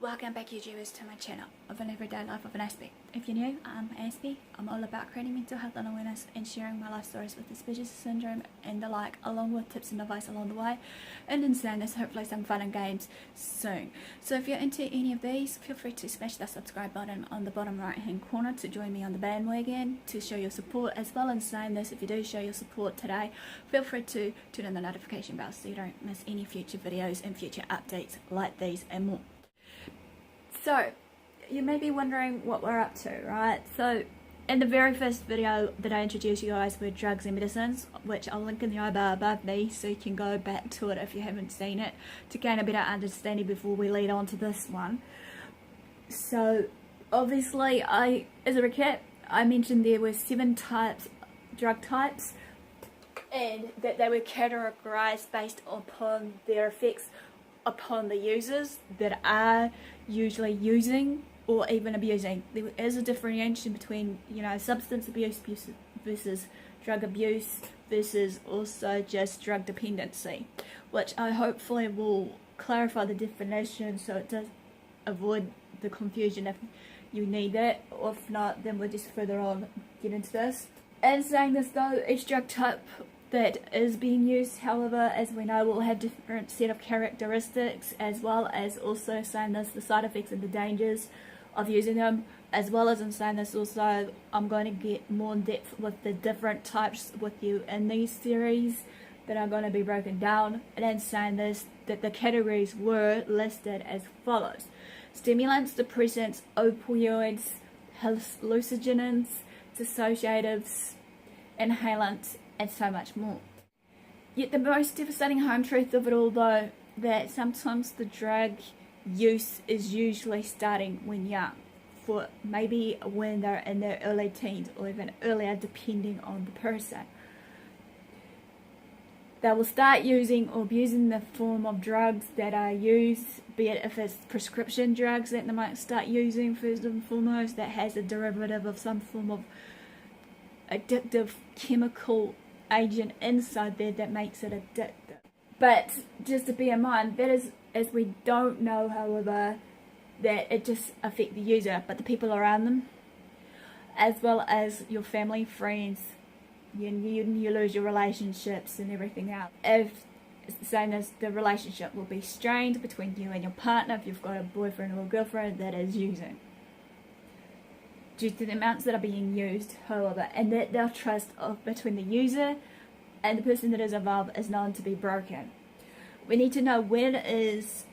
Welcome back YouTubers to my channel of an everyday life of an aspie. If you're new, I'm Aspie. I'm all about creating mental health and awareness and sharing my life stories with suspicious syndrome and the like, along with tips and advice along the way. And in saying this, hopefully some fun and games soon. So if you're into any of these, feel free to smash the subscribe button on the bottom right hand corner to join me on the bandwagon to show your support. As well as saying this, if you do show your support today, feel free to turn on the notification bell so you don't miss any future videos and future updates like these and more. So, you may be wondering what we're up to, right? So, in the very first video that I introduced you guys were drugs and medicines, which I'll link in the bar above me so you can go back to it if you haven't seen it to gain a better understanding before we lead on to this one. So, obviously, as a recap, I mentioned there were 7 drug types, and that they were categorized based upon their effects upon the users that are usually using or even abusing. There is a differentiation between, substance abuse versus drug abuse versus also just drug dependency, which I hopefully will clarify the definition so it does avoid the confusion if you need it, or if not then we'll just further on get into this. And saying this though, each drug type that is being used, however, as we know, will have different set of characteristics, as well as also saying this, the side effects and the dangers of using them, as well as in saying this also, I'm going to get more in depth with the different types with you in these series that are going to be broken down, and then saying this, that the categories were listed as follows: stimulants, depressants, opioids, hallucinogens, dissociatives, inhalants, and so much more. Yet the most devastating home truth of it all though, that sometimes the drug use is usually starting when young, for maybe when they're in their early teens or even earlier depending on the person. They will start using or abusing the form of drugs that are used, be it if it's prescription drugs that they might start using first and foremost that has a derivative of some form of addictive chemical agent inside there that makes it addictive. But just to bear in mind, that is, as we don't know, however, that it just affects the user, but the people around them, as well as your family, friends, you lose your relationships and everything else. If saying as the relationship will be strained between you and your partner if you've got a boyfriend or a girlfriend that is using, due to the amounts that are being used, however, and that their trust between the user and the person that is involved is known to be broken. We need to know when it is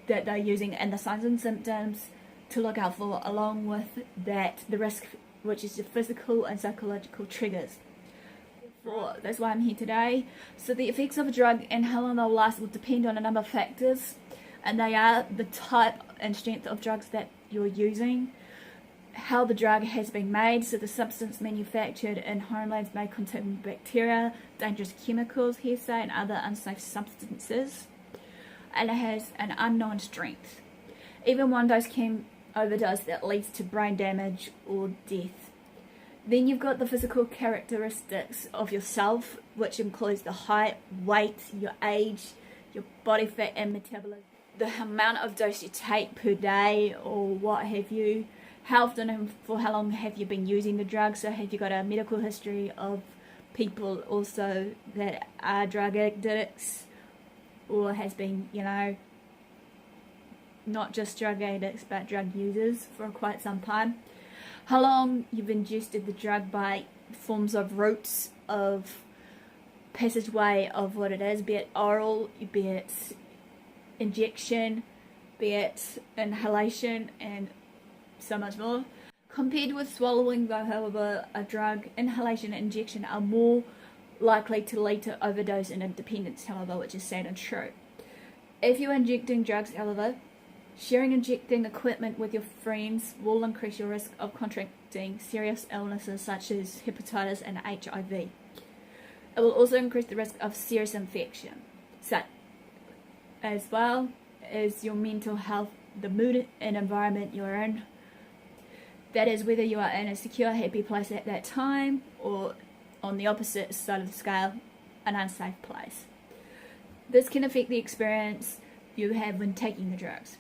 that they're using and the signs and symptoms to look out for, along with that the risk, which is the physical and psychological triggers. That's why I'm here today. So the effects of a drug and how long they'll last will depend on a number of factors, and they are the type and strength of drugs that you're using, how the drug has been made, so the substance manufactured in homelands may contain bacteria, dangerous chemicals, hearsay, and other unsafe substances, and it has an unknown strength. Even one dose can overdose that leads to brain damage or death. Then you've got the physical characteristics of yourself, which includes the height, weight, your age, your body fat and metabolism, the amount of dose you take per day or what have you, how often and for how long have you been using the drug. So have you got a medical history of people also that are drug addicts, or has been, not just drug addicts but drug users for quite some time. How long you've ingested the drug by forms of routes of passageway of what it is, be it oral, be it injection, be it inhalation, and so much more. Compared with swallowing though, however, a drug, inhalation and injection are more likely to lead to overdose and dependence, however, which is sad and true. If you're injecting drugs, however, sharing injecting equipment with your friends will increase your risk of contracting serious illnesses such as hepatitis and HIV. It will also increase the risk of serious infection, so as well as your mental health, the mood and environment you're in. That is, whether you are in a secure, happy place at that time, or on the opposite side of the scale, an unsafe place. This can affect the experience you have when taking the drugs.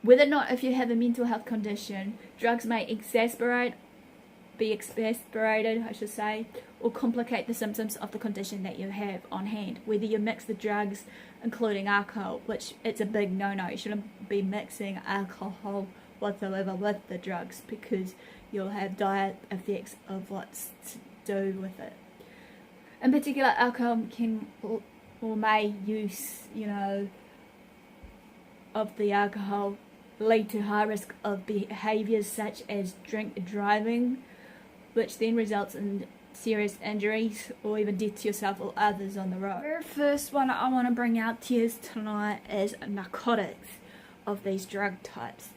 Whether or not if you have a mental health condition, drugs may be exacerbated, I should say, or complicate the symptoms of the condition that you have on hand. Whether you mix the drugs, including alcohol, which it's a big no-no. You shouldn't be mixing alcohol whatsoever with the drugs, because you'll have dire effects of what's to do with it. In particular, alcohol can or may use, of the alcohol lead to high risk of behaviours such as drink driving, which then results in serious injuries or even death to yourself or others on the road. The very first one I want to bring out to you tonight is narcotics of these drug types.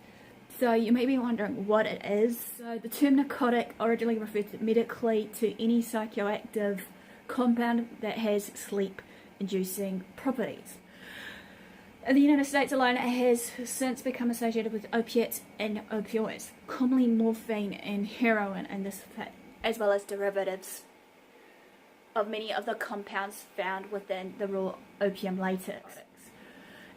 So you may be wondering what it is. So the term narcotic originally referred medically to any psychoactive compound that has sleep-inducing properties. In the United States alone, it has since become associated with opiates and opioids, commonly morphine and heroin in this fact, as well as derivatives of many of the compounds found within the raw opium latex.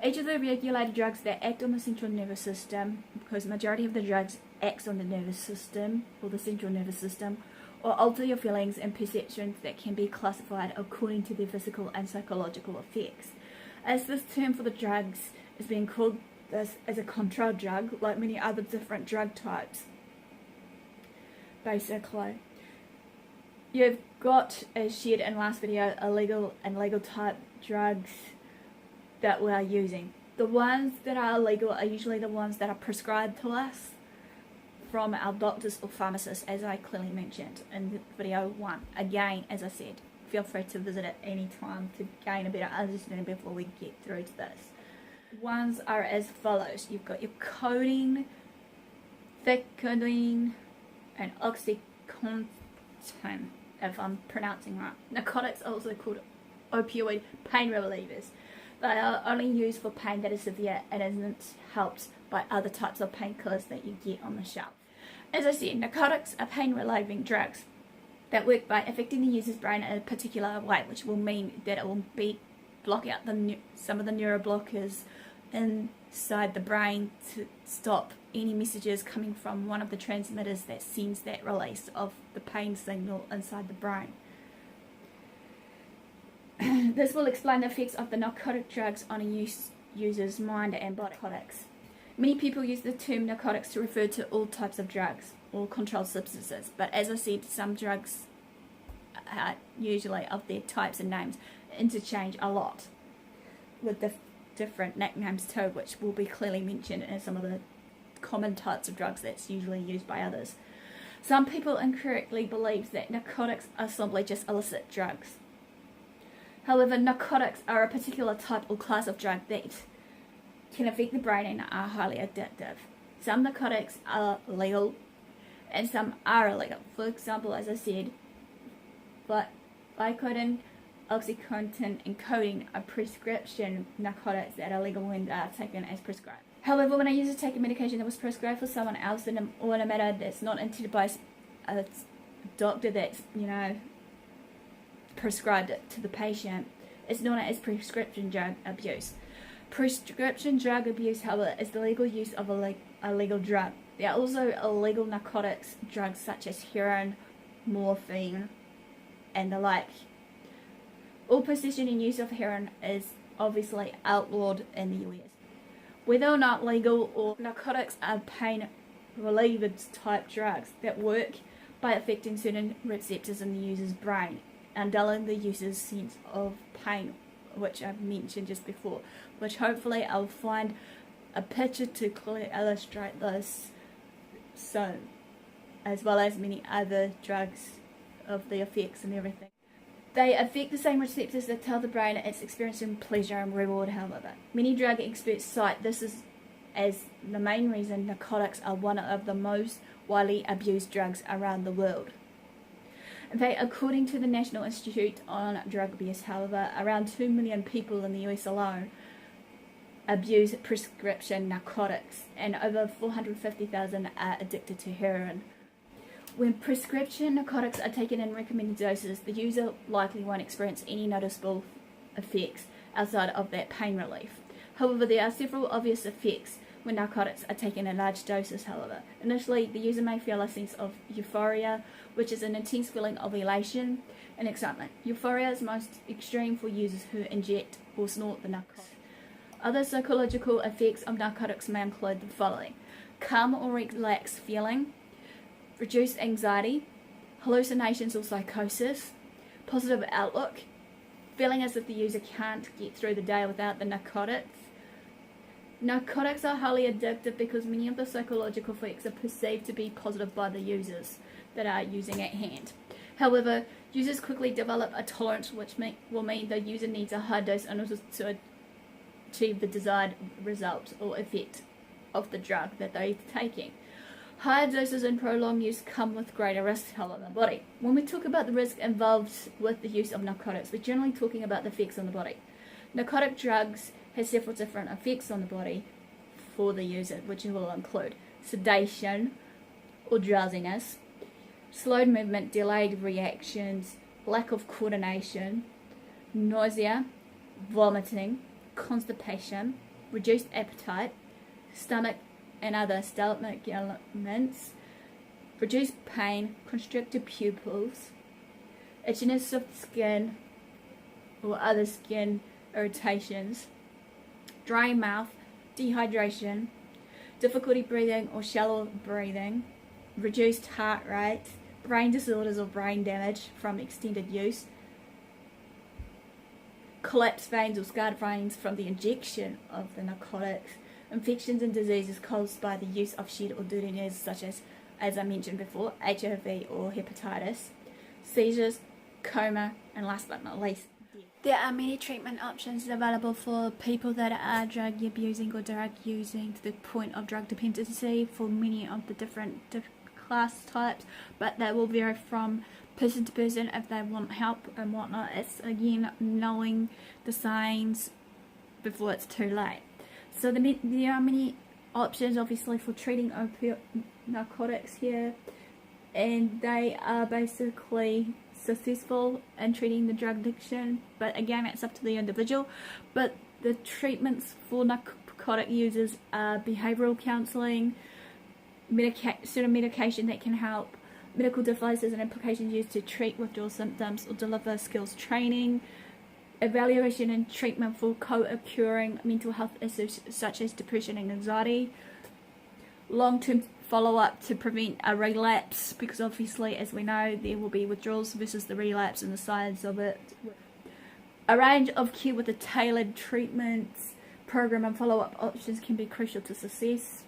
Each of the regulated drugs that act on the central nervous system, because the majority of the drugs acts on the nervous system or the central nervous system, or alter your feelings and perceptions that can be classified according to their physical and psychological effects. As this term for the drugs is being called this as a controlled drug, like many other different drug types. Basically, you've got, as shared in last video, illegal and legal type drugs that we are using. The ones that are illegal are usually the ones that are prescribed to us from our doctors or pharmacists, as I clearly mentioned in video 1. Again, as I said, feel free to visit it any time to gain a better understanding before we get through to this. Ones are as follows. You've got your codeine, Vicodin, and oxycontin, if I'm pronouncing right. Narcotics are also called opioid pain relievers. They are only used for pain that is severe and isn't helped by other types of painkillers that you get on the shelf. As I said, narcotics are pain relieving drugs that work by affecting the user's brain in a particular way, which will mean that it will block out some of the neuroblockers inside the brain to stop any messages coming from one of the transmitters that sends that release of the pain signal inside the brain. This will explain the effects of the narcotic drugs on a user's mind and body. Narcotics. Many people use the term narcotics to refer to all types of drugs or controlled substances, but as I said, some drugs usually of their types and names interchange a lot with the different nicknames too, which will be clearly mentioned in some of the common types of drugs that's usually used by others. Some people incorrectly believe that narcotics are simply just illicit drugs. However, narcotics are a particular type or class of drug that can affect the brain and are highly addictive. Some narcotics are legal and some are illegal. For example, as I said, Vicodin, oxycontin, and codeine are prescription narcotics that are legal when they are taken as prescribed. However, when a user takes a medication that was prescribed for someone else or in a matter that's not intended by a doctor that's, prescribed it to the patient, it's known as prescription drug abuse. Prescription drug abuse, however, is the legal use of a legal drug. There are also illegal narcotics drugs such as heroin, morphine, and the like. All possession and use of heroin is obviously outlawed in the US. Whether or not legal, or narcotics are pain relievers type drugs that work by affecting certain receptors in the user's brain and dulling the user's sense of pain, which I've mentioned just before, which hopefully I'll find a picture to clearly illustrate this soon, as well as many other drugs of the effects and everything. They affect the same receptors that tell the brain it's experiencing pleasure and reward, however. Many drug experts cite this as the main reason narcotics are one of the most widely abused drugs around the world. In fact, according to the National Institute on Drug Abuse, however, around 2 million people in the US alone abuse prescription narcotics, and over 450,000 are addicted to heroin. When prescription narcotics are taken in recommended doses, the user likely won't experience any noticeable effects outside of that pain relief. However, there are several obvious effects when narcotics are taken in large doses, however. Initially, the user may feel a sense of euphoria, which is an intense feeling of elation and excitement. Euphoria is most extreme for users who inject or snort the narcotics. Other psychological effects of narcotics may include the following: calm or relaxed feeling, reduced anxiety, hallucinations or psychosis, positive outlook, feeling as if the user can't get through the day without the narcotics. Narcotics are highly addictive because many of the psychological effects are perceived to be positive by the users that are using at hand. However, users quickly develop a tolerance, which will mean the user needs a high dose in order to achieve the desired result or effect of the drug that they're taking. Higher doses and prolonged use come with greater risks, however, on the body. When we talk about the risk involved with the use of narcotics, we're generally talking about the effects on the body. Narcotic drugs have several different effects on the body for the user, which will include sedation or drowsiness, slowed movement, delayed reactions, lack of coordination, nausea, vomiting, constipation, reduced appetite, stomach and other stomach ailments, reduced pain, constricted pupils, itchiness of skin or other skin irritations, dry mouth, dehydration, difficulty breathing or shallow breathing, reduced heart rate, brain disorders or brain damage from extended use, collapsed veins or scarred veins from the injection of the narcotics, infections and diseases caused by the use of shed or dirty needles such as I mentioned before, HIV or hepatitis, seizures, coma, and last but not least, death. There are many treatment options available for people that are drug abusing or drug using to the point of drug dependency for many of the different class types, but that will vary from person to person if they want help and whatnot. It's again knowing the signs before it's too late. So there are many options obviously for treating narcotics here, and they are basically successful in treating the drug addiction, but again it's up to the individual. But the treatments for narcotic users are behavioral counselling, certain medication that can help, medical devices and applications used to treat withdrawal symptoms or deliver skills training, evaluation and treatment for co-occurring mental health issues such as depression and anxiety, long-term follow-up to prevent a relapse, because obviously as we know there will be withdrawals versus the relapse and the signs of it, a range of care with a tailored treatments program and follow-up options can be crucial to success.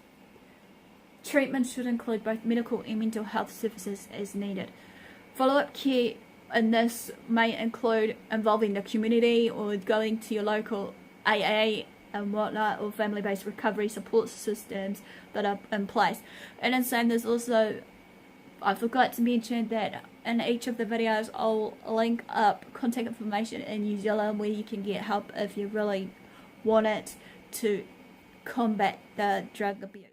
Treatment should include both medical and mental health services as needed. Follow-up care in this may include involving the community or going to your local AA and whatnot, or family-based recovery support systems that are in place. And in saying this also, I forgot to mention that in each of the videos I'll link up contact information in New Zealand where you can get help if you really want it to combat the drug abuse.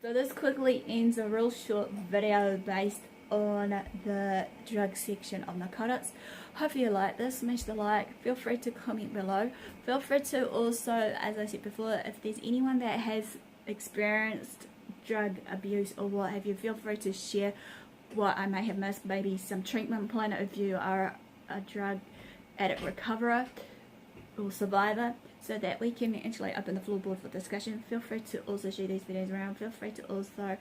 So this quickly ends a real short video based on the drug section of narcotics. Hope you like this. Smash the like. Feel free to comment below. Feel free to also, as I said before, if there's anyone that has experienced drug abuse or what have you, feel free to share what I may have missed, maybe some treatment plan if you are a drug addict recoverer or survivor, so that we can actually open the floorboard for discussion. Feel free to also share these videos around. Feel free to also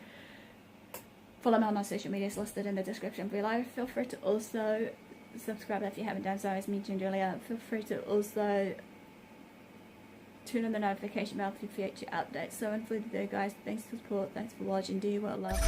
follow me on my social medias listed in the description below. Feel free to also subscribe if you haven't done so, as mentioned earlier. Feel free to also turn on the notification bell for future updates. So until there guys, thanks for support, thanks for watching, do well, love.